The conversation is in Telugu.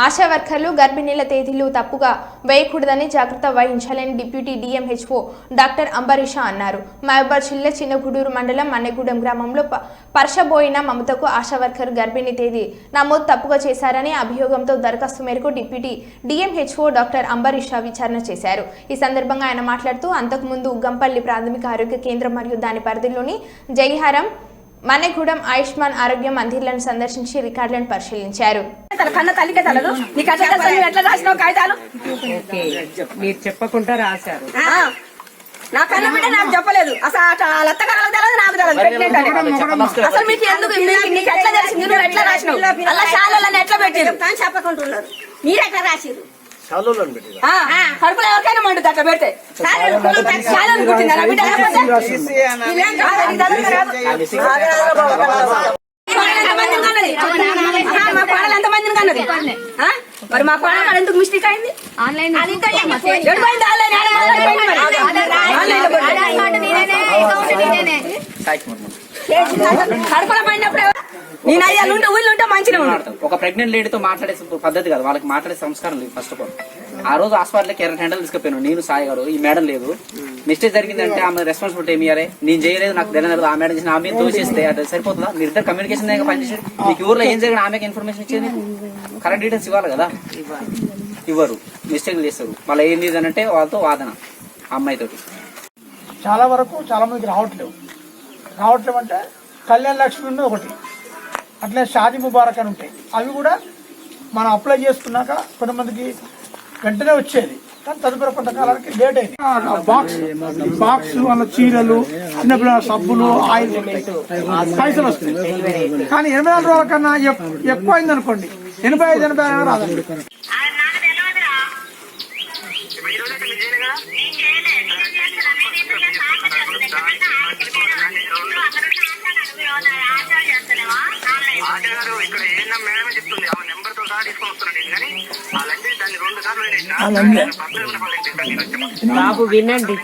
ఆశా వర్కర్లు గర్భిణీల తేదీలు తప్పుగా వేయకూడదని జాగ్రత్త వహించాలని డిప్యూటీ డిఎంహెచ్ఓ డాక్టర్ అంబరీష అన్నారు. మహబూబాబాద్ జిల్లా చిన్నగూడూరు మండలం మన్నెగూడెం గ్రామంలో పర్షబోయిన మమతకు ఆశా వర్కర్ గర్భిణీ తేదీ నమోదు తప్పుగా చేశారని అభియోగంతో దరఖాస్తు మేరకు డిప్యూటీ డిఎంహెచ్ఓ డాక్టర్ అంబరీష విచారణ చేశారు. ఈ సందర్భంగా ఆయన మాట్లాడుతూ అంతకుముందు ఉగ్గంపల్లి ప్రాథమిక ఆరోగ్య కేంద్రం మరియు దాని పరిధిలోని జైహారం మన్నెగూడెం ఆయుష్మాన్ ఆరోగ్య మందిర్లను సందర్శించి రికార్డులను పరిశీలించారు. మీరు చెప్పకుండా రాశారు. నా కన్న బిడ్డ నాకు చెప్పలేదు. అసలు నాకు తెలియదు. అసలు మీకు ఎందుకు నీకు ఎట్లా తెలిసింది? నువ్వు ఎట్లా రాసినావు? అలా శాలలో ఎట్లా పెట్టారు చెప్పకుంటున్నారు. మీరు ఎట్లా రాసిరు? కడుపులో ఎవరికైనా మండుతుంది అట్లా పెడితే. శాలను పుట్టిందా బిడ్డ? మా కోడలు ఎంత మందిని కన్నది? మరి మా కోడలు ఎందుకు మిస్టేక్ అయింది? కడుపులో పడినప్పుడు నేను అయ్యాలు ఉంటే ఊళ్ళో ఉంటే మంచిగా ఉంటాడు. ఒక ప్రెగ్నెంట్ లేడీతో మాట్లాడే పద్ధతి కాదు, వాళ్ళకి మాట్లాడే సంస్కారం లేదు. ఫస్ట్ ఆఫ్ ఆల్ ఆ రోజు హాస్పిటల్కి ఎర్ర హ్యాండల్ తీసుకుపోయాను నేను, సాయి గారు. ఈ మేడం లేదు, మిస్టేక్ జరిగిందంటే ఆమె రెస్పాన్సిబిలిటీ ఏమి ఇయ్యాలి? నేను చేయలేదు, నాకు తెలియదు. ఆ మేడం చేసిన ఆమె దోషిస్తే అది సరిపోతుందా? మీరు ఇద్దరు కమ్యూనికేషన్ పనిచేసి మీకు ఊర్లో ఏం జరిగిన ఆమెకి ఇన్ఫర్మేషన్ ఇచ్చేది, కరెక్ట్ డీటెయిల్స్ ఇవ్వాలి కదా. ఇవ్వరు, మిస్టేక్లు చేస్తారు. మళ్ళీ ఏంది అంటే వాళ్ళతో వాదన అమ్మాయితోటి. చాలా వరకు చాలా మందికి రావట్లేవు అంటే కళ్యాణ లక్ష్మి ఒకటి, అట్లే షాదీ ముబారక్ అని ఉంటాయి. అవి కూడా మనం అప్లై చేసుకున్నాక కొంతమందికి వెంటనే వచ్చేది, కానీ తదుపరి కొంతకాలానికి లేట్ అయింది. బాక్స్ వాళ్ళ చీరలు, చిన్నపిల్లల సబ్బులు, ఆయిల్ పైసలు వస్తాయి. కానీ 84 రోజుల కన్నా ఎక్కువ అయింది అనుకోండి, 85 రాదండి. ఇక్కడ ఏంటన్నా మేడమే చెప్తుంది, ఆ నెంబర్ తో సహా తీసుకొని వస్తున్నాను నేను. కానీ వాళ్ళంటే దాన్ని 2 సార్లు బాబు వినండి.